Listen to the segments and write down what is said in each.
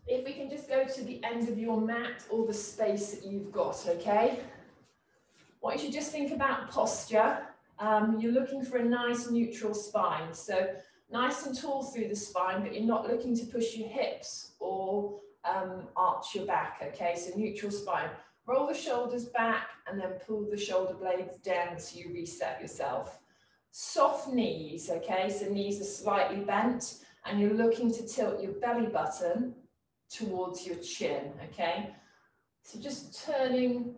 If we can just go to the end of your mat or the space that you've got, okay? I want you to just think about posture. You're looking for a nice neutral spine. So nice and tall through the spine, but you're not looking to push your hips or arch your back, okay? So neutral spine. Roll the shoulders back and then pull the shoulder blades down so you reset yourself. Soft knees, okay? So knees are slightly bent and you're looking to tilt your belly button towards your chin, okay? So just turning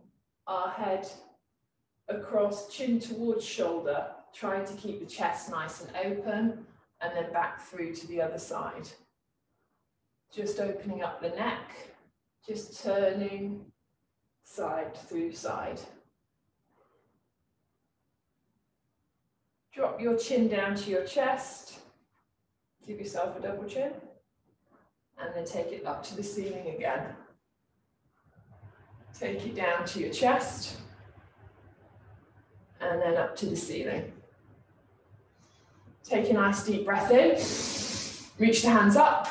our head across, chin towards shoulder, trying to keep the chest nice and open, and then back through to the other side. Just opening up the neck, just turning side through side. Drop your chin down to your chest, give yourself a double chin, and then take it up to the ceiling again. Take it down to your chest, and then up to the ceiling. Take a nice deep breath in, reach the hands up,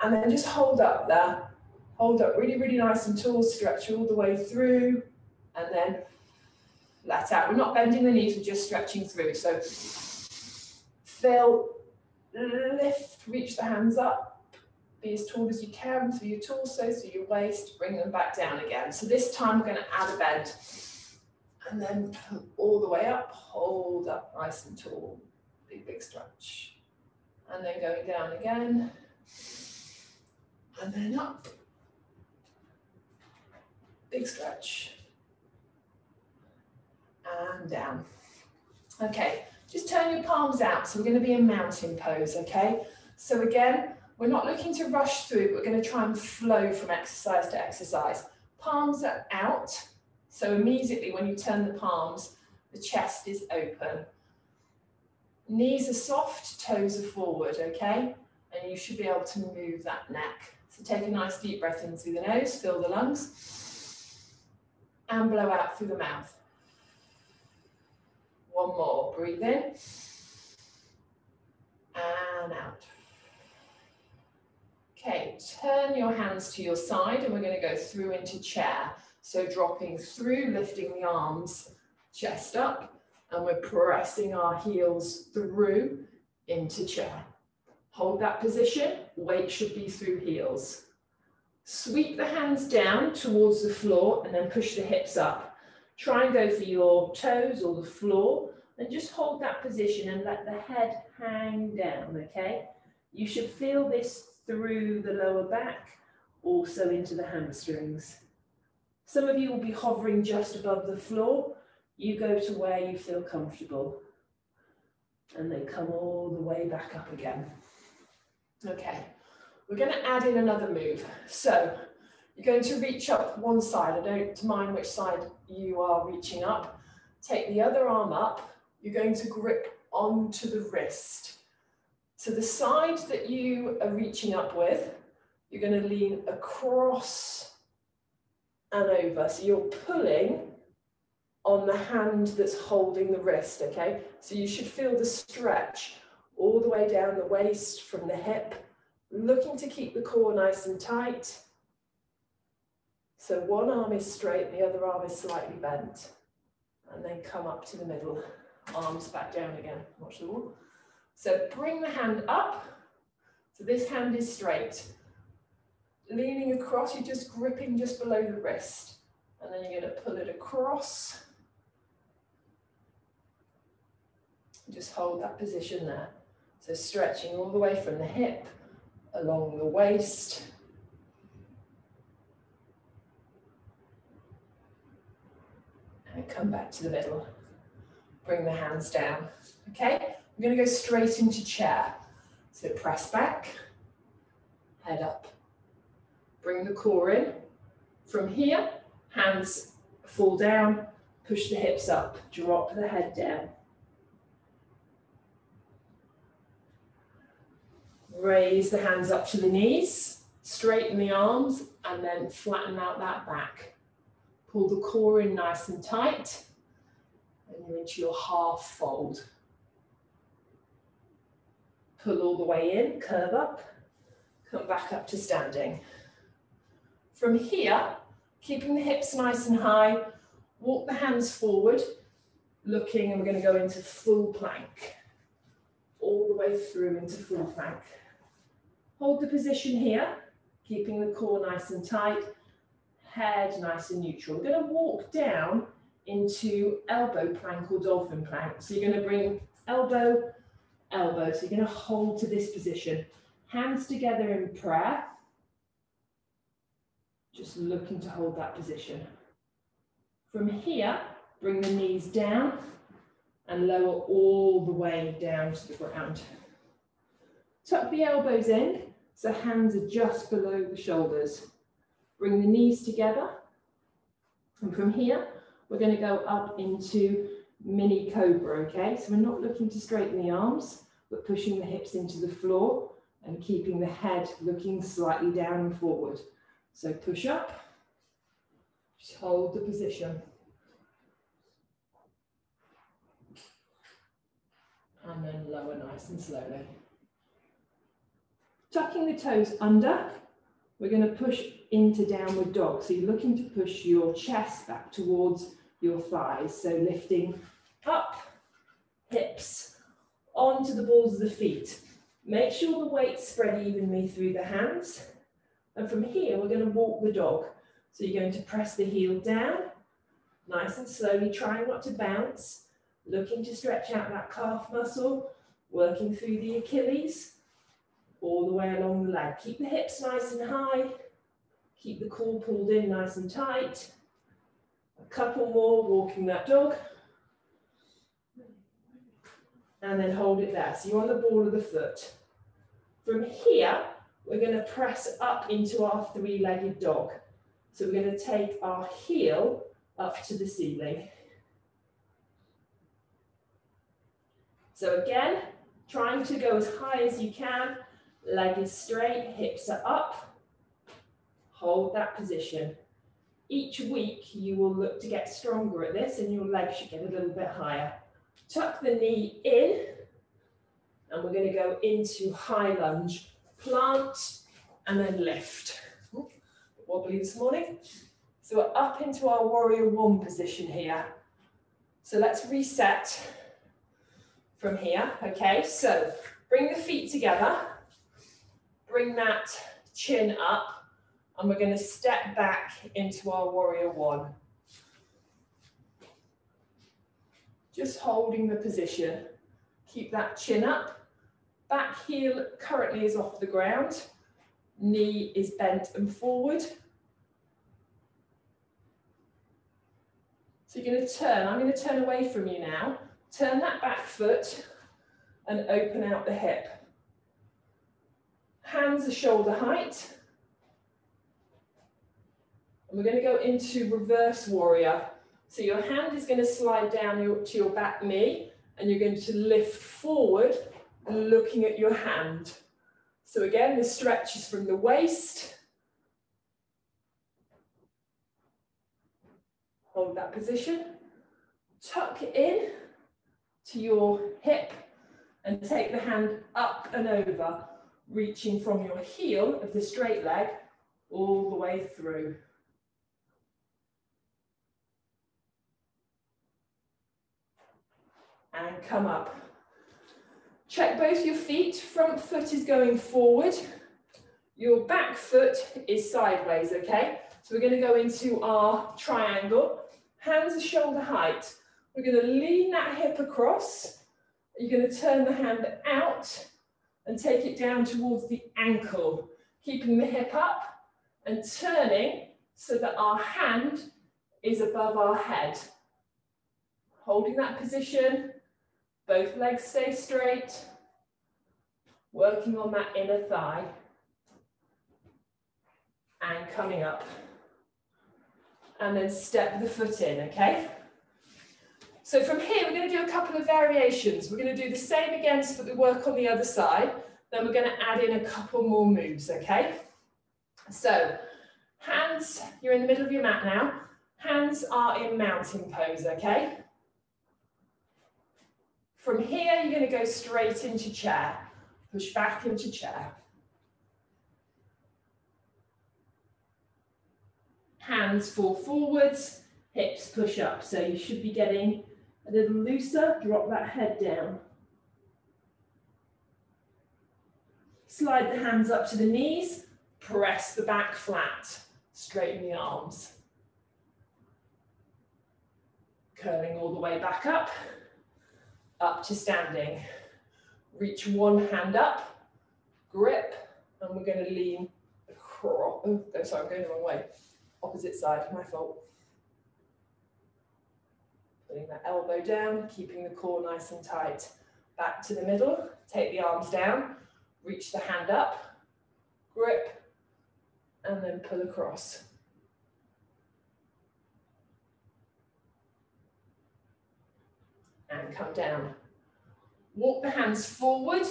and then just hold up there. Hold up really, really nice and tall, stretch all the way through, and then let out. We're not bending the knees, we're just stretching through. So fill, lift, reach the hands up, be as tall as you can through your torso, through your waist, bring them back down again. So this time we're going to add a bend. And then pull all the way up, hold up nice and tall, big, big stretch. And then going down again, and then up, big stretch, and down. Okay, just turn your palms out. So we're going to be in mountain pose, okay? So again, we're not looking to rush through, but we're going to try and flow from exercise to exercise. Palms are out. So immediately when you turn the palms, the chest is open. Knees are soft, toes are forward, okay? And you should be able to move that neck. So take a nice deep breath in through the nose, fill the lungs, and blow out through the mouth. One more, breathe in, and out. Okay, turn your hands to your side and we're going to go through into chair. So dropping through, lifting the arms, chest up, and we're pressing our heels through into chair. Hold that position, weight should be through heels. Sweep the hands down towards the floor and then push the hips up. Try and go for your toes or the floor and just hold that position and let the head hang down, okay? You should feel this through the lower back, also into the hamstrings. Some of you will be hovering just above the floor. You go to where you feel comfortable. And then come all the way back up again. Okay, we're going to add in another move. So you're going to reach up one side. I don't mind which side you are reaching up. Take the other arm up. You're going to grip onto the wrist. So the side that you are reaching up with, you're going to lean across and over. So you're pulling on the hand that's holding the wrist, okay? So you should feel the stretch all the way down the waist from the hip, looking to keep the core nice and tight. So one arm is straight, the other arm is slightly bent. And then come up to the middle, arms back down again, watch the wall. So bring the hand up, so this hand is straight. Leaning across, you're just gripping just below the wrist. And then you're going to pull it across. Just hold that position there. So stretching all the way from the hip, along the waist. And come back to the middle. Bring the hands down. Okay, we're going to go straight into chair. So press back, head up. Bring the core in. From here, hands fall down, push the hips up, drop the head down. Raise the hands up to the knees, straighten the arms, and then flatten out that back. Pull the core in nice and tight, and you're into your half fold. Pull all the way in, curve up, Come back up to standing. From here, keeping the hips nice and high, walk the hands forward, looking, and we're going to go into full plank. All the way through into full plank. Hold the position here, keeping the core nice and tight, head nice and neutral. We're going to walk down into elbow plank or dolphin plank. So you're going to bring elbow, elbow. So you're going to hold to this position. Hands together in prayer. Just looking to hold that position. From here, bring the knees down and lower all the way down to the ground. Tuck the elbows in, so hands are just below the shoulders. Bring the knees together. And from here, we're going to go up into mini cobra, okay? So we're not looking to straighten the arms, but pushing the hips into the floor and keeping the head looking slightly down and forward. So push up, just hold the position. And then lower nice and slowly. Tucking the toes under, we're going to push into downward dog. So you're looking to push your chest back towards your thighs. So lifting up, hips, onto the balls of the feet. Make sure the weight's spread evenly through the hands. And from here, we're going to walk the dog. So you're going to press the heel down, nice and slowly, trying not to bounce. Looking to stretch out that calf muscle, working through the Achilles, all the way along the leg. Keep the hips nice and high. Keep the core pulled in nice and tight. A couple more, walking that dog. And then hold it there. So you're on the ball of the foot. From here, we're going to press up into our three-legged dog. So we're going to take our heel up to the ceiling. So again, trying to go as high as you can, leg is straight, hips are up, hold that position. Each week you will look to get stronger at this and your leg should get a little bit higher. Tuck the knee in and we're going to go into high lunge, plant and then lift. Wobbly this morning. So we're up into our warrior one position here. So let's reset from here, okay? So bring the feet together, bring that chin up, and we're going to step back into our warrior one. Just holding the position. Keep that chin up. Back heel currently is off the ground. Knee is bent and forward. So you're going to turn. I'm going to turn away from you now. Turn that back foot and open out the hip. Hands are shoulder height. And we're going to go into reverse warrior. So your hand is going to slide down to your back knee and you're going to lift forward looking at your hand. So again, the stretch is from the waist. Hold that position. Tuck it in to your hip and take the hand up and over, reaching from your heel of the straight leg all the way through. And come up. Check both your feet. Front foot is going forward. Your back foot is sideways, okay? So we're going to go into our triangle. Hands are shoulder height. We're going to lean that hip across. You're going to turn the hand out and take it down towards the ankle, keeping the hip up and turning so that our hand is above our head. Holding that position, both legs stay straight, working on that inner thigh and coming up. And then step the foot in, okay? So from here, we're going to do a couple of variations. We're going to do the same again so that we work on the other side. Then we're going to add in a couple more moves, okay? So hands, you're in the middle of your mat now. Hands are in mountain pose, okay? From here, you're going to go straight into chair. Push back into chair. Hands fall forwards, hips push up. So you should be getting a little looser. Drop that head down. Slide the hands up to the knees. Press the back flat. Straighten the arms. Curling all the way back up. Up to standing. Reach one hand up. Grip. And we're going to lean across. Oh, sorry, I'm going the wrong way. Opposite side, my fault. Putting that elbow down, keeping the core nice and tight. Back to the middle, take the arms down, reach the hand up, grip, and then pull across. And come down. Walk the hands forward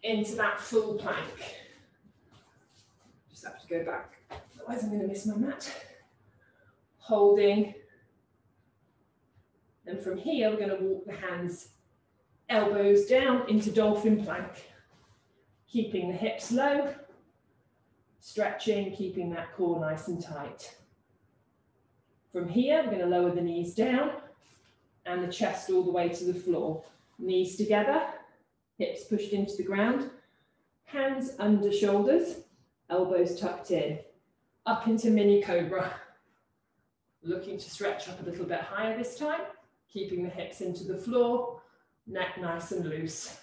into that full plank. Just have to go back, otherwise I'm going to miss my mat. Holding. And from here, we're going to walk the hands, elbows down into dolphin plank. Keeping the hips low, stretching, keeping that core nice and tight. From here, we're going to lower the knees down and the chest all the way to the floor. Knees together, hips pushed into the ground, hands under shoulders, elbows tucked in, up into mini cobra. Looking to stretch up a little bit higher this time, keeping the hips into the floor, neck nice and loose.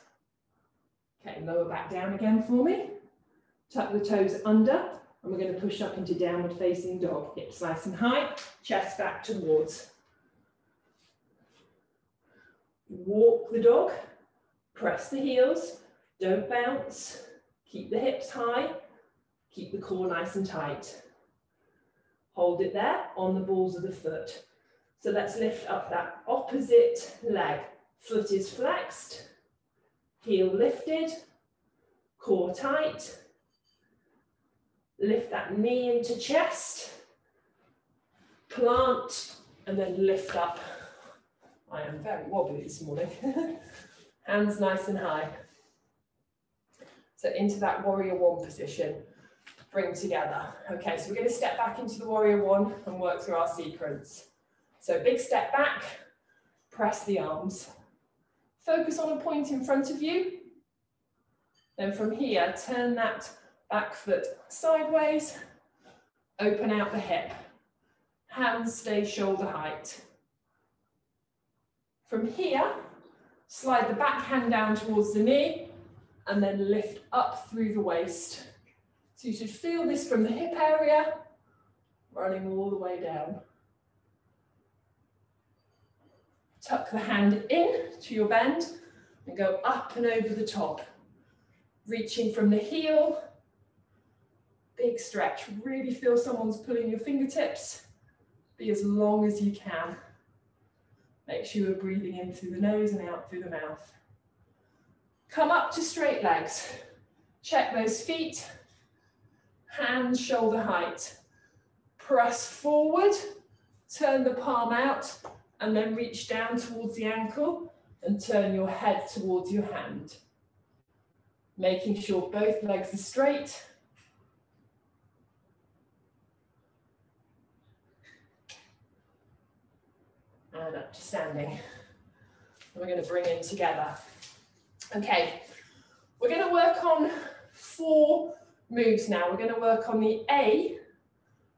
Okay, lower back down again for me. Tuck the toes under, and we're going to push up into downward facing dog. Hips nice and high, chest back towards. Walk the dog, press the heels, don't bounce, keep the hips high, keep the core nice and tight. Hold it there on the balls of the foot. So let's lift up that opposite leg. Foot is flexed, heel lifted, core tight. Lift that knee into chest, plant, and then lift up. I am very wobbly this morning. Hands nice and high. So into that warrior one position. Bring together. Okay, so we're going to step back into the warrior one and work through our sequence. So big step back, press the arms. Focus on a point in front of you. Then from here, turn that back foot sideways, open out the hip. Hands stay shoulder height. From here, slide the back hand down towards the knee and then lift up through the waist. So you should feel this from the hip area, running all the way down. Tuck the hand in to your bend and go up and over the top. Reaching from the heel, big stretch. Really feel someone's pulling your fingertips. Be as long as you can. Make sure you're breathing in through the nose and out through the mouth. Come up to straight legs. Check those feet. Hands shoulder height. Press forward, turn the palm out, and then reach down towards the ankle and turn your head towards your hand. Making sure both legs are straight. And up to standing. And we're going to bring in together. Okay, we're going to work on 4 moves now. We're going to work on the A.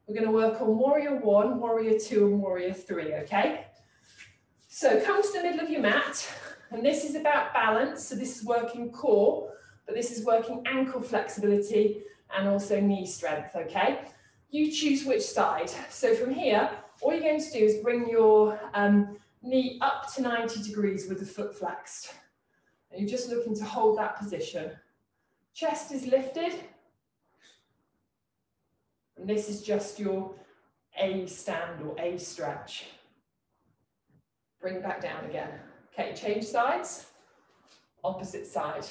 We're going to work on warrior 1, warrior 2, and warrior 3, okay? So come to the middle of your mat, and this is about balance. So this is working core, but this is working ankle flexibility and also knee strength, okay? You choose which side. So from here, all you're going to do is bring your knee up to 90 degrees with the foot flexed. And you're just looking to hold that position. Chest is lifted. And this is just your A stand or A stretch. Bring back down again. Okay, change sides. Opposite side.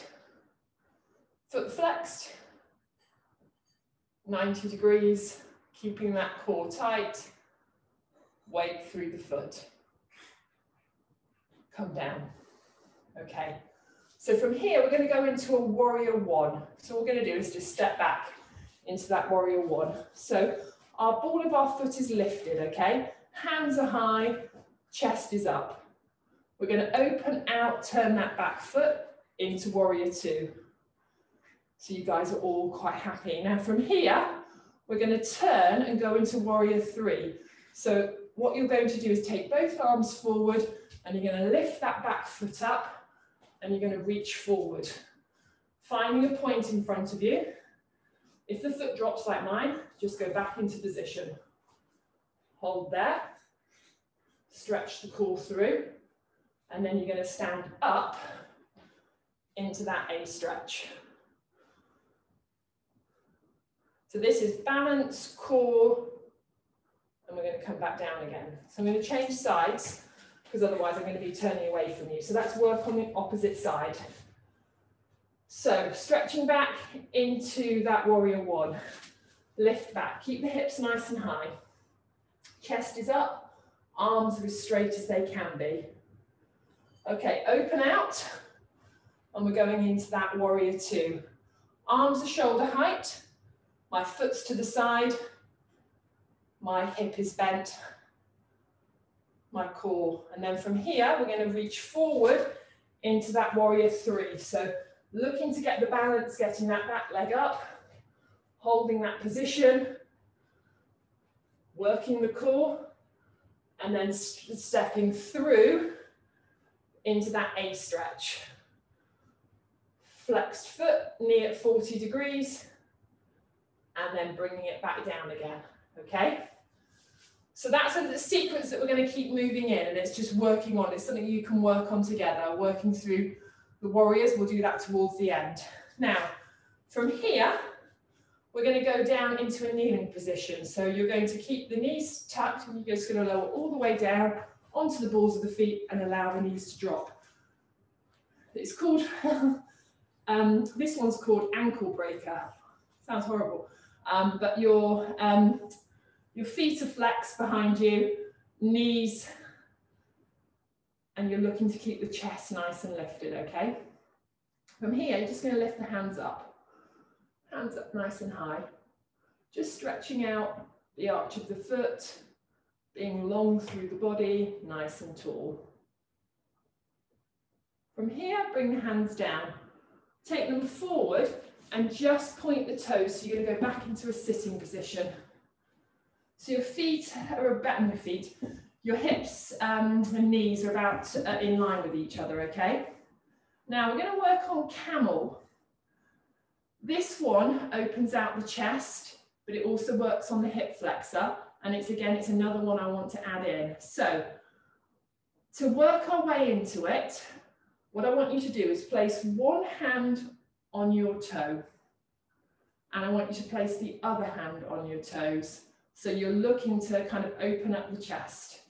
Foot flexed. 90 degrees, keeping that core tight. Weight through the foot. Come down. Okay. So from here, we're going to go into a warrior 1. So what we're going to do is just step back into that warrior 1. So our ball of our foot is lifted, okay? Hands are high, chest is up. We're going to open out, turn that back foot into warrior two. So you guys are all quite happy. Now from here, we're going to turn and go into warrior three. So what you're going to do is take both arms forward and you're going to lift that back foot up and you're going to reach forward. Finding a point in front of you. If the foot drops like mine, just go back into position. Hold there. Stretch the core through. And then you're going to stand up into that A stretch. So this is balance, core, and we're going to come back down again. So I'm going to change sides, because otherwise I'm going to be turning away from you. So let's work on the opposite side. So stretching back into that warrior one. Lift back, keep the hips nice and high. Chest is up, arms are as straight as they can be. Okay, open out, and we're going into that warrior two. Arms are shoulder height, my foot's to the side, my hip is bent, my core. And then from here, we're going to reach forward into that warrior three. So looking to get the balance, getting that back leg up, holding that position, working the core, and then stepping through into that A stretch. Flexed foot, knee at 40 degrees, and then bringing it back down again, okay? So that's a sequence that we're going to keep moving in, and it's just working on. It's something you can work on together, working through the warriors. We'll do that towards the end. Now, from here, we're going to go down into a kneeling position. So you're going to keep the knees tucked, and you're just going to lower all the way down onto the balls of the feet and allow the knees to drop. It's called, this one's called ankle breaker. Sounds horrible. But your feet are flexed behind you, knees, and you're looking to keep the chest nice and lifted, okay? From here, you're just going to lift the hands up nice and high. Just stretching out the arch of the foot, being long through the body, nice and tall. From here, bring the hands down. Take them forward and just point the toes. So you're going to go back into a sitting position. So your feet are about your feet. Your hips and knees are about in line with each other, okay? Now we're going to work on camel. This one opens out the chest, but it also works on the hip flexor. And it's another one I want to add in. So to work our way into it, what I want you to do is place one hand on your toe. And I want you to place the other hand on your toes. So you're looking to kind of open up the chest.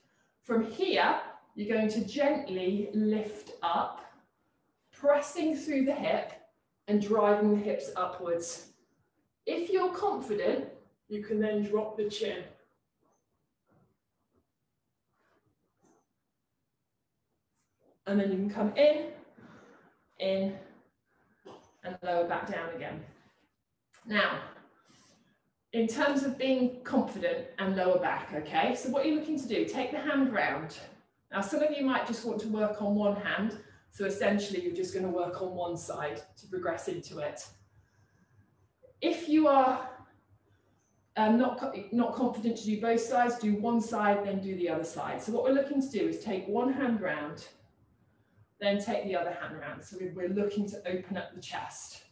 From here, you're going to gently lift up, pressing through the hip and driving the hips upwards. If you're confident, you can then drop the chin. And then you can come in, and lower back down again. Now, in terms of being confident and lower back, okay? So what you're looking to do, take the hand round. Now, some of you might just want to work on one hand. So essentially, you're just going to work on one side to progress into it. If you are not confident to do both sides, do one side, then do the other side. So what we're looking to do is take one hand round, then take the other hand round. So we're looking to open up the chest.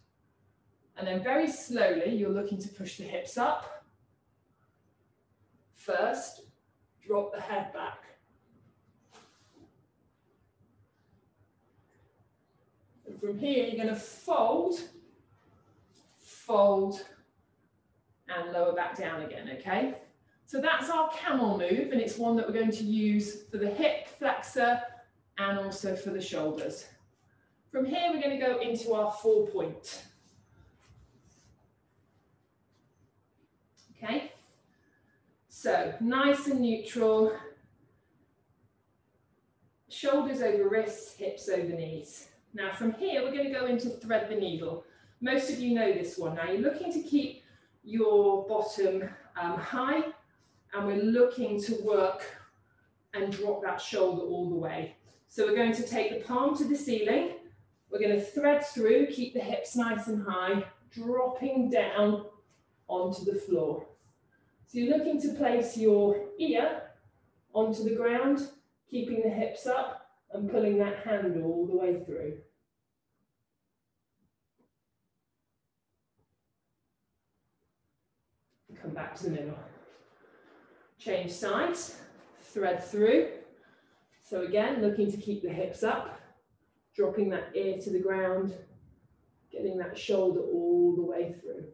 And then very slowly, you're looking to push the hips up. First, drop the head back. And from here, you're going to fold, and lower back down again, okay? So that's our camel move, and it's one that we're going to use for the hip flexor and also for the shoulders. From here, we're going to go into our 4-point. Okay, so nice and neutral, shoulders over wrists, hips over knees. Now from here, we're going to go into thread the needle. Most of you know this one. Now you're looking to keep your bottom high, and we're looking to work and drop that shoulder all the way. So we're going to take the palm to the ceiling, we're going to thread through, keep the hips nice and high, dropping down onto the floor. So you're looking to place your ear onto the ground, keeping the hips up and pulling that handle all the way through. Come back to the middle. Change sides, thread through. So again, looking to keep the hips up, dropping that ear to the ground, getting that shoulder all the way through.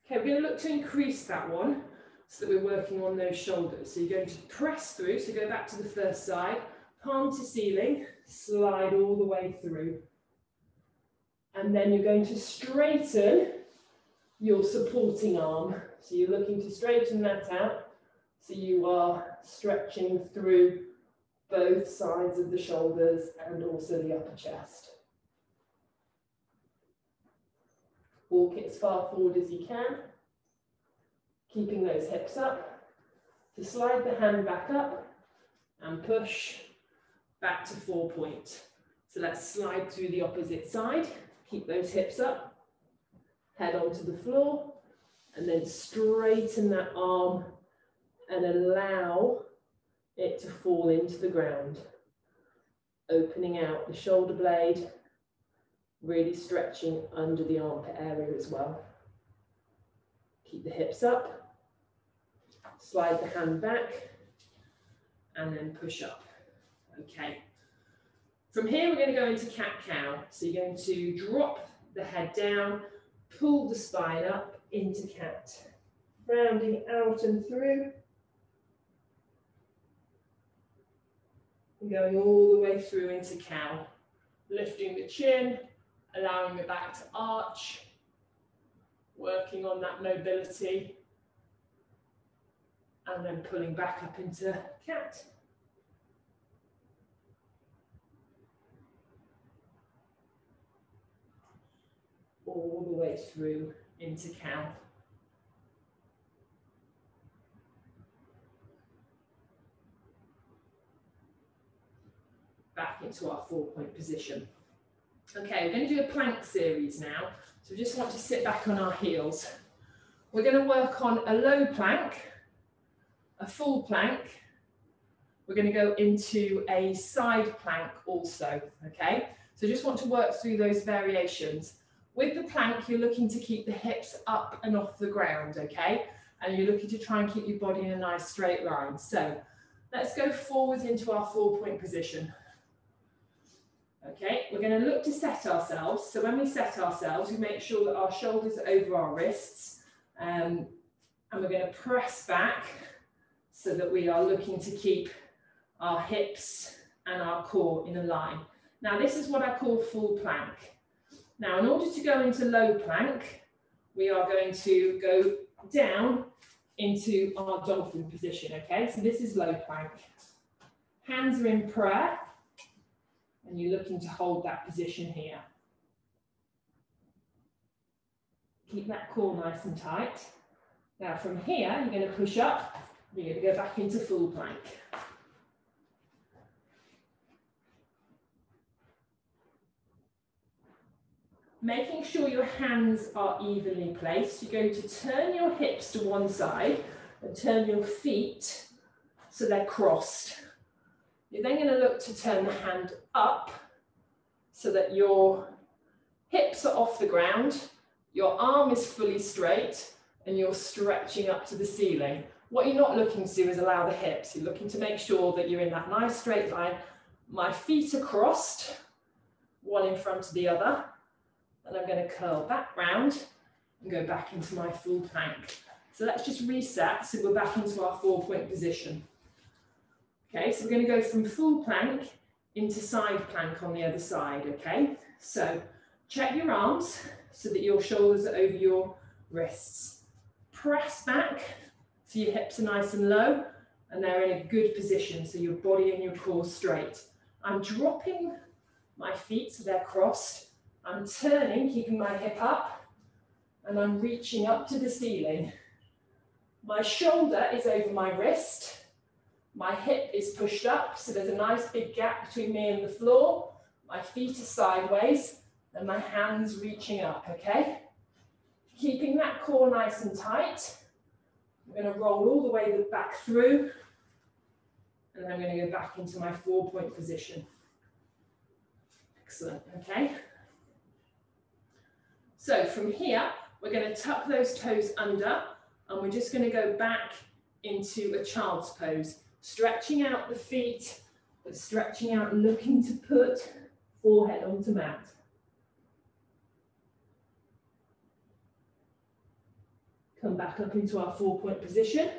Okay, we're going to look to increase that one so that we're working on those shoulders. So you're going to press through, so go back to the first side, palm to ceiling, slide all the way through. And then you're going to straighten your supporting arm. So you're looking to straighten that out. So you are stretching through both sides of the shoulders and also the upper chest. Walk it as far forward as you can, keeping those hips up. To slide the hand back up and push back to 4 point. So let's slide through the opposite side. Keep those hips up, head onto the floor, and then straighten that arm and allow it to fall into the ground. Opening out the shoulder blade, really stretching under the armpit area as well. Keep the hips up, slide the hand back, and then push up. Okay. From here, we're going to go into cat-cow. So you're going to drop the head down, pull the spine up into cat. Rounding out and through. And going all the way through into cow. Lifting the chin, allowing the back to arch. Working on that mobility. And then pulling back up into cat. All the way through into cow. Back into our 4 point position. Okay, we're going to do a plank series now. So we just want to sit back on our heels. We're going to work on a low plank, a full plank. We're going to go into a side plank also, okay? So just want to work through those variations. With the plank, you're looking to keep the hips up and off the ground, okay? And you're looking to try and keep your body in a nice straight line. So let's go forwards into our 4 point position. Okay, we're going to look to set ourselves. So when we set ourselves, we make sure that our shoulders are over our wrists. And we're going to press back so that we are looking to keep our hips and our core in a line. Now, this is what I call full plank. Now, in order to go into low plank, we are going to go down into our dolphin position, okay? So this is low plank. Hands are in prayer, and you're looking to hold that position here. Keep that core nice and tight. Now, from here, you're going to push up, you're going to go back into full plank. Making sure your hands are evenly placed, you're going to turn your hips to one side and turn your feet so they're crossed. You're then going to look to turn the hand up so that your hips are off the ground, your arm is fully straight, and you're stretching up to the ceiling. What you're not looking to do is allow the hips. You're looking to make sure that you're in that nice straight line. My feet are crossed, one in front of the other. And I'm going to curl back round and go back into my full plank. So let's just reset so we're back into our 4 point position. Okay, so we're going to go from full plank into side plank on the other side, okay? So check your arms so that your shoulders are over your wrists. Press back so your hips are nice and low and they're in a good position, so your body and your core straight. I'm dropping my feet so they're crossed. I'm turning, keeping my hip up, and I'm reaching up to the ceiling. My shoulder is over my wrist. My hip is pushed up, so there's a nice big gap between me and the floor. My feet are sideways, and my hands reaching up, okay? Keeping that core nice and tight. I'm going to roll all the way back through, and then I'm going to go back into my 4-point position. Excellent, okay? So from here, we're going to tuck those toes under, and we're just going to go back into a child's pose, stretching out the feet, but stretching out, looking to put forehead onto mat. Come back up into our 4-point position.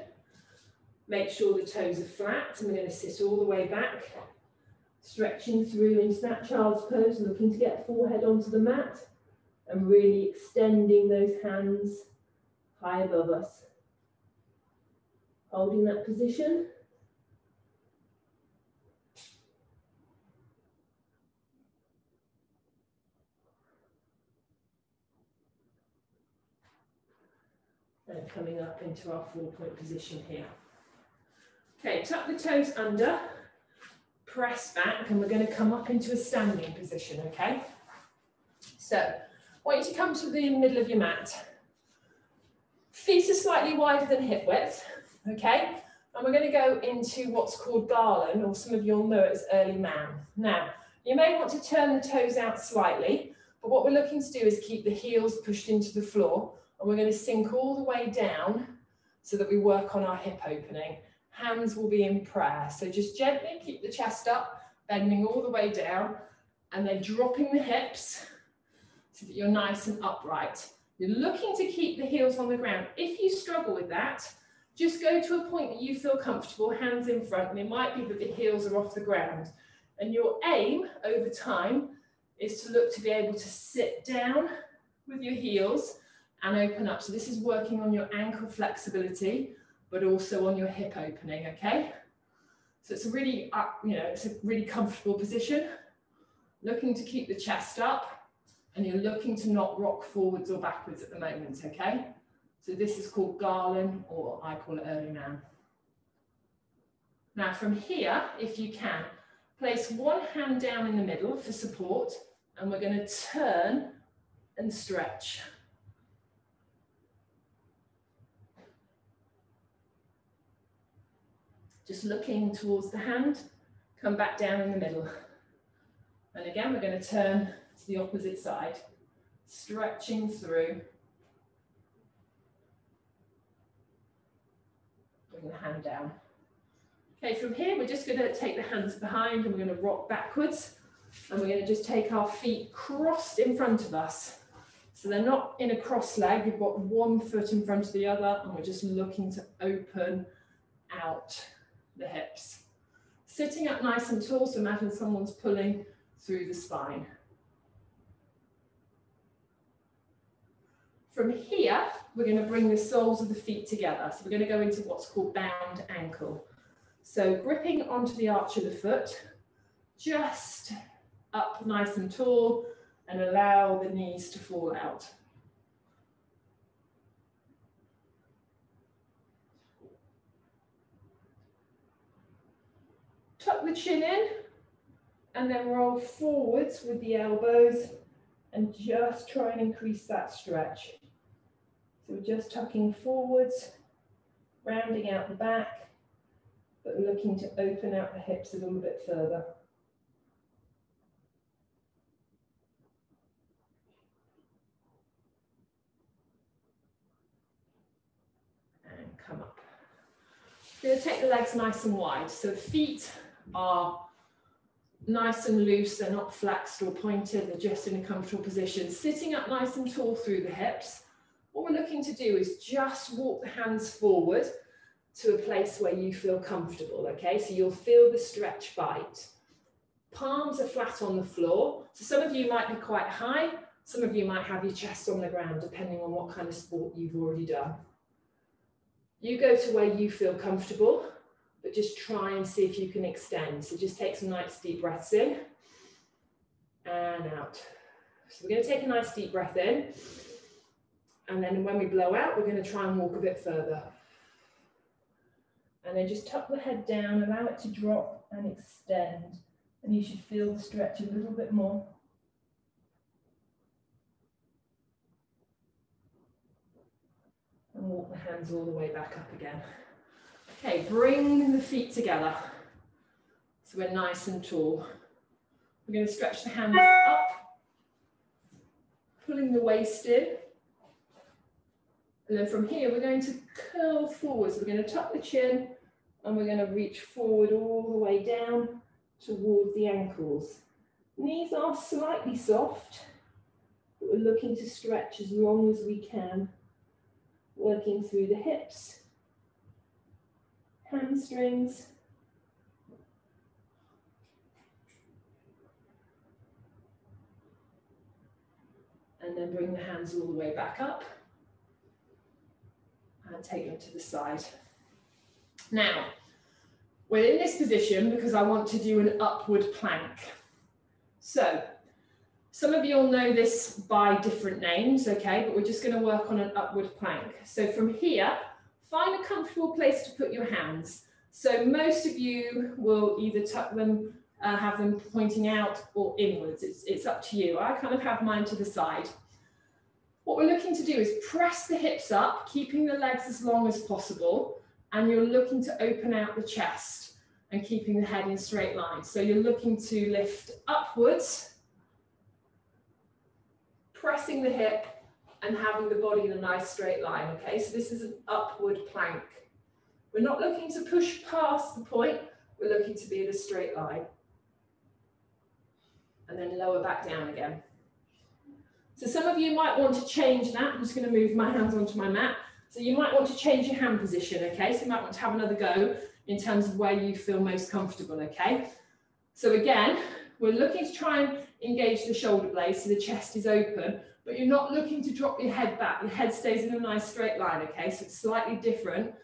Make sure the toes are flat, and we're going to sit all the way back, stretching through into that child's pose, looking to get forehead onto the mat, and really extending those hands high above us. Holding that position. And coming up into our 4-point position here. Okay, tuck the toes under, press back, and we're going to come up into a standing position, okay? So, I want you to come to the middle of your mat. Feet are slightly wider than hip width, okay? And we're going to go into what's called garland, or some of you will know it as early man. Now, you may want to turn the toes out slightly, but what we're looking to do is keep the heels pushed into the floor, and we're going to sink all the way down so that we work on our hip opening. Hands will be in prayer. So just gently keep the chest up, bending all the way down, and then dropping the hips so that you're nice and upright. You're looking to keep the heels on the ground. If you struggle with that, just go to a point that you feel comfortable, hands in front, and it might be that the heels are off the ground. And your aim over time is to look to be able to sit down with your heels and open up. So this is working on your ankle flexibility, but also on your hip opening, okay? So it's a really, it's a really comfortable position. Looking to keep the chest up, and you're looking to not rock forwards or backwards at the moment, okay? So this is called garland, or I call it early man. Now from here, if you can, place one hand down in the middle for support, and we're going to turn and stretch. Just looking towards the hand, come back down in the middle. And again, we're going to turn to the opposite side, stretching through. Bring the hand down. Okay, from here, we're just going to take the hands behind, and we're going to rock backwards. And we're going to just take our feet crossed in front of us. So they're not in a cross leg, you've got one foot in front of the other, and we're just looking to open out the hips. Sitting up nice and tall, so imagine someone's pulling through the spine. From here, we're going to bring the soles of the feet together. So we're going to go into what's called bound ankle. So gripping onto the arch of the foot, just up nice and tall, and allow the knees to fall out. Tuck the chin in, and then roll forwards with the elbows, and just try and increase that stretch. So we're just tucking forwards, rounding out the back, but looking to open out the hips a little bit further. And come up. We're going to take the legs nice and wide. So feet are nice and loose, they're not flexed or pointed, they're just in a comfortable position. Sitting up nice and tall through the hips. What we're looking to do is just walk the hands forward to a place where you feel comfortable, okay? So you'll feel the stretch bite. Palms are flat on the floor. So some of you might be quite high, some of you might have your chest on the ground, depending on what kind of sport you've already done. You go to where you feel comfortable. but just try and see if you can extend. So just take some nice deep breaths in and out. So we're going to take a nice deep breath in, and then when we blow out, we're going to try and walk a bit further. And then just tuck the head down, allow it to drop and extend, and you should feel the stretch a little bit more. And walk the hands all the way back up again. Okay, bring the feet together. So we're nice and tall. We're going to stretch the hands up, pulling the waist in. And then from here, we're going to curl forwards. We're going to tuck the chin, and we're going to reach forward all the way down towards the ankles. Knees are slightly soft, but we're looking to stretch as long as we can. Working through the hips, hamstrings, and then bring the hands all the way back up and take them to the side. Now, we're in this position because I want to do an upward plank. So, some of you all know this by different names, okay, but we're just going to work on an upward plank. So from here, find a comfortable place to put your hands. So most of you will either tuck them, have them pointing out or inwards. It's up to you. I kind of have mine to the side. What we're looking to do is press the hips up, keeping the legs as long as possible, and you're looking to open out the chest and keeping the head in straight line. So you're looking to lift upwards, pressing the hip and having the body in a nice straight line, okay? So this is an upward plank. We're not looking to push past the point, we're looking to be in a straight line. And then lower back down again. So some of you might want to change that. I'm just going to move my hands onto my mat. So you might want to change your hand position, okay? So you might want to have another go in terms of where you feel most comfortable, okay? So again, we're looking to try and engage the shoulder blades so the chest is open, but you're not looking to drop your head back. Your head stays in a nice straight line, okay? So it's slightly different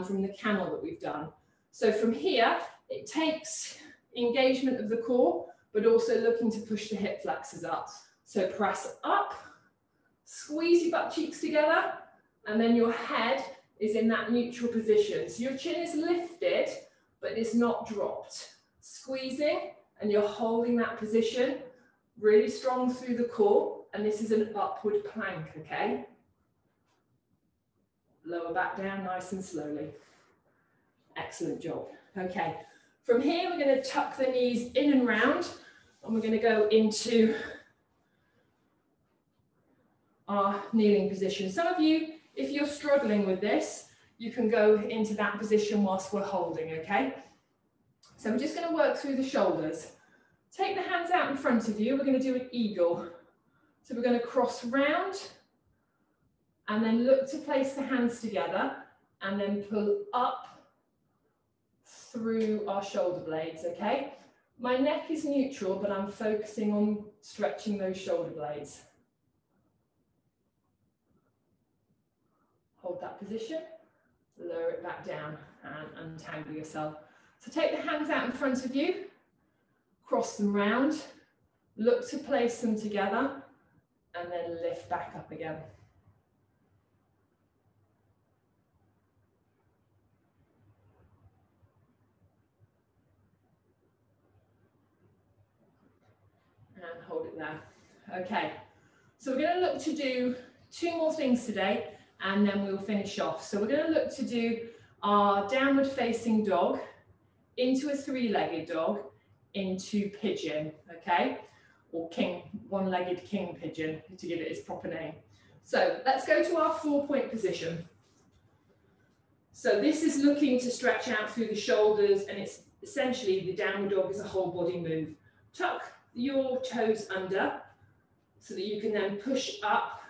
from the camel that we've done. So from here, it takes engagement of the core, but also looking to push the hip flexors up. So press up, squeeze your butt cheeks together, and then your head is in that neutral position. So your chin is lifted, but it's not dropped. Squeezing, and you're holding that position really strong through the core, and this is an upward plank, okay? Lower back down nice and slowly. Excellent job. Okay, from here we're going to tuck the knees in and round, and we're going to go into our kneeling position. Some of you, if you're struggling with this, you can go into that position whilst we're holding, okay? So we're just going to work through the shoulders. Take the hands out in front of you. We're going to do an eagle. So we're going to cross round and then look to place the hands together and then pull up through our shoulder blades, okay? My neck is neutral, but I'm focusing on stretching those shoulder blades. Hold that position, lower it back down and untangle yourself. So take the hands out in front of you, cross them round, look to place them together, and then lift back up again. And hold it there. Okay, so we're going to look to do 2 more things today, and then we'll finish off. So we're going to look to do our downward facing dog, into a 3-legged dog, into pigeon, okay? Or king, 1-legged king pigeon, to give it its proper name. So let's go to our 4-point position. So this is looking to stretch out through the shoulders, and it's essentially the downward dog is a whole body move. Tuck your toes under so that you can then push up,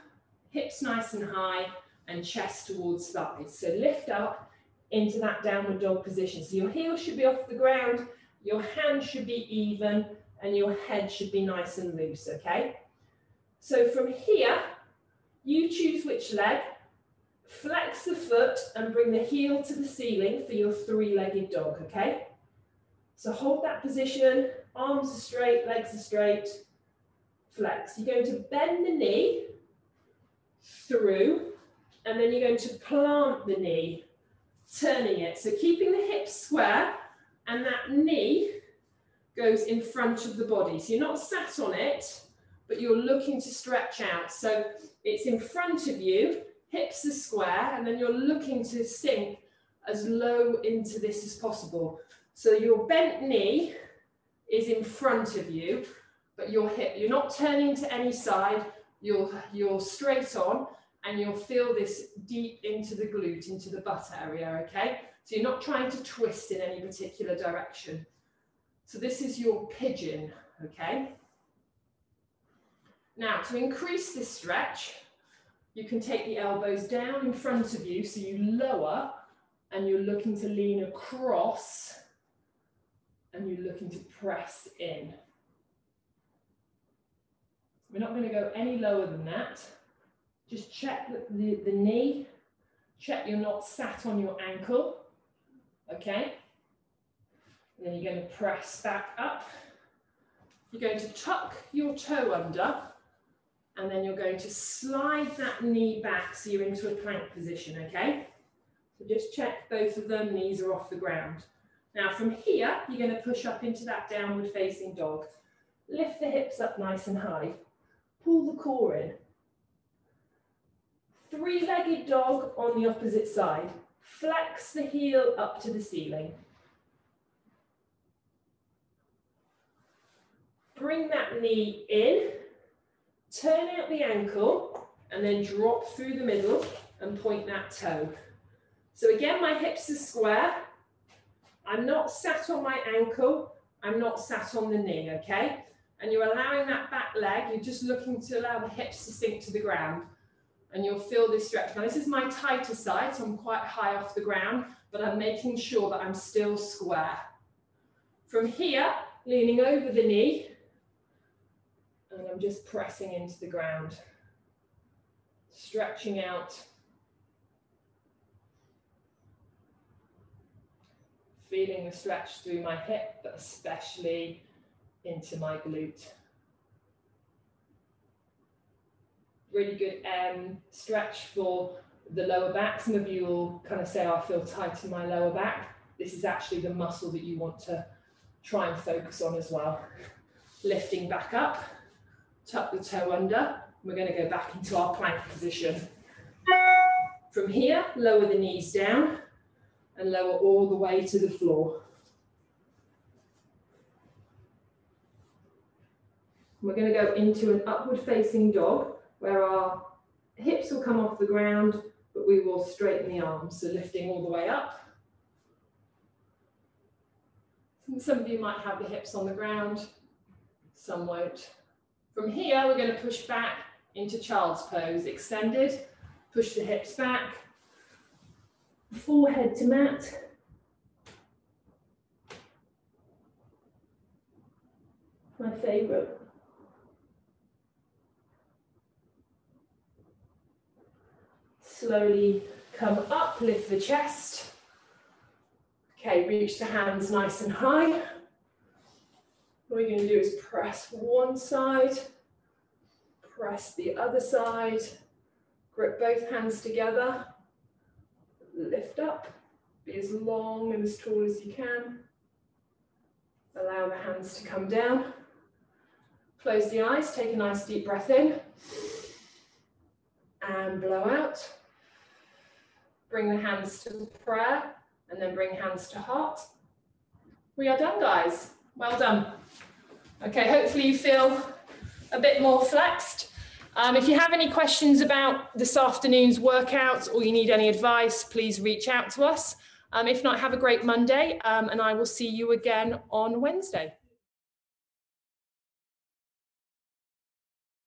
hips nice and high, and chest towards thighs. So lift up into that downward dog position. So your heels should be off the ground, your hands should be even, and your head should be nice and loose, okay? So from here, you choose which leg. Flex the foot and bring the heel to the ceiling for your three-legged dog, okay? So hold that position, arms are straight, legs are straight, flex. You're going to bend the knee through, and then you're going to plant the knee, turning it. So keeping the hips square, and that knee goes in front of the body. So you're not sat on it, but you're looking to stretch out. So it's in front of you, hips are square, and then you're looking to sink as low into this as possible. So your bent knee is in front of you, but your hip, you're not turning to any side, you're straight on, and you'll feel this deep into the glute, into the butt area, okay? So you're not trying to twist in any particular direction. So this is your pigeon, okay? Now, to increase this stretch, you can take the elbows down in front of you, so you lower, and you're looking to lean across, and you're looking to press in. We're not going to go any lower than that. Just check the knee, check you're not sat on your ankle, okay? And then you're going to press back up. You're going to tuck your toe under, and then you're going to slide that knee back so you're into a plank position, okay? So just check both of them, knees are off the ground. Now from here, you're going to push up into that downward facing dog. Lift the hips up nice and high. Pull the core in. Three-legged dog on the opposite side. Flex the heel up to the ceiling. Bring that knee in, turn out the ankle, and then drop through the middle and point that toe. So again, my hips are square. I'm not sat on my ankle. I'm not sat on the knee, okay? And you're allowing that back leg, you're just looking to allow the hips to sink to the ground, and you'll feel this stretch. Now this is my tighter side, so I'm quite high off the ground, but I'm making sure that I'm still square. From here, leaning over the knee, and I'm just pressing into the ground, stretching out. Feeling the stretch through my hip, but especially into my glute. Really good stretch for the lower back. Some of you will kind of say, oh, I feel tight in my lower back. This is actually the muscle that you want to try and focus on as well. Lifting back up, tuck the toe under. We're going to go back into our plank position. From here, lower the knees down and lower all the way to the floor. We're going to go into an upward facing dog where our hips will come off the ground, but we will straighten the arms. So lifting all the way up. Some of you might have the hips on the ground, some won't. From here, we're going to push back into child's pose, extended, push the hips back, forehead to mat. My favourite. Slowly come up, lift the chest. Okay, reach the hands nice and high. What we're going to do is press one side, press the other side, grip both hands together, lift up, be as long and as tall as you can. Allow the hands to come down. Close the eyes, take a nice deep breath in and blow out. Bring the hands to prayer and then bring hands to heart. We are done, guys. Well done. Okay, hopefully you feel a bit more flexed. If you have any questions about this afternoon's workouts or you need any advice, please reach out to us. If not, have a great Monday, and I will see you again on Wednesday.